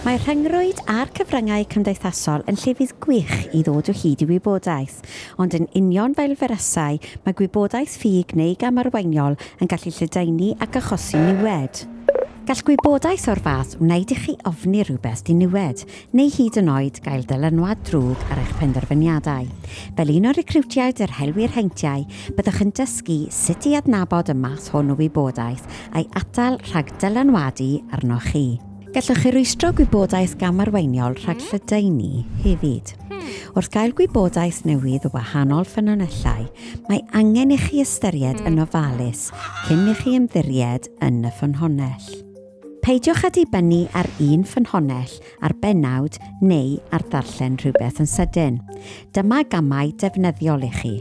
Mae rhyngrwyd a'r cyfryngau cymdeithasol yn llefydd gwych i ddod o hyd i wybodaeth, ond yn union fel ferysau, mae gwybodaeth ffug neu gamarweiniol yn gallu lledaenu ac achosi niwed. Gall gwybodaeth o'r fath wneud i chi ofni rhywbeth di niwed, neu hyd yn oed gael dylanwad drwg ar eich penderfyniadau. Fel un o'r recriwtiaid yr Helwyr Heintiau, byddwch yn dysgu sut i adnabod y math hwn o wybodaeth a'i atal rhag dylanwadu arno chi. Gallwch chi rwystro gwybodaeth gamarweiniol rhag lledaenu hefyd. Wrth gael gwybodaeth newydd o wahanol ffynonellau, mae angen i chi ystyried yn ofalus cyn i chi ymddiried yn y ffynhonnell. Peidiwch â dibynnu ar un ffynhonnell ar bennawd neu ar ddarllen rhywbeth yn sydyn. Dyma gamau defnyddiol i chi.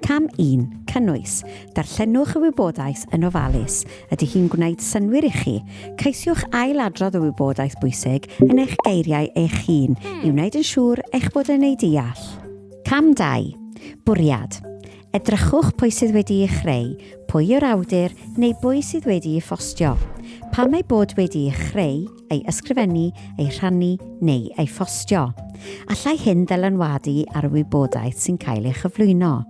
Cam 1. Cynnwys. Darllenwch y wybodaeth yn ofalus. Ydy hi'n gwneud synwyr i chi? Ceisiwch ailadrodd y wybodaeth bwysig yn eich geiriau eich hun i wneud yn siŵr eich bod yn ei deall. Cam 2. Bwriad. Edrychwch pwy sydd wedi ei chreu, pwy yw'r awdur neu pwy sydd wedi ei ffostio. Pam ei bod wedi ei chreu, ei ysgrifennu, ei rhannu neu ei ffostio. Allai hyn ddylanwadu ar y wybodaeth sy'n cael ei chyflwyno.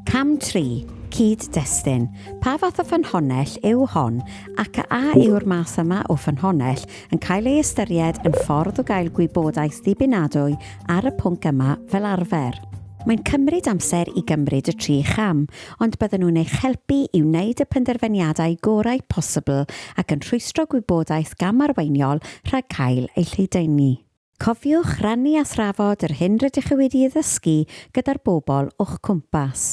Cam 3. Cyd-destun. Pa fath o ffynhonnell yw hon ac a yw'r math yma o ffynhonnell yn cael ei ystyried yn ffordd o gael gwybodaeth ddibynadwy ar y pwnc yma fel arfer. Mae'n cymryd amser i gymryd y 3 cham, ond bydden nhw'n eich helpu i wneud y penderfyniadau gorau posibl ac yn rhwystro gwybodaeth gamarweiniol rhag cael ei lledaenu. Cofiwch rannu a thrafod yr hyn rydych chi wedi ei ddysgu gyda'r bobl o'ch cwmpas.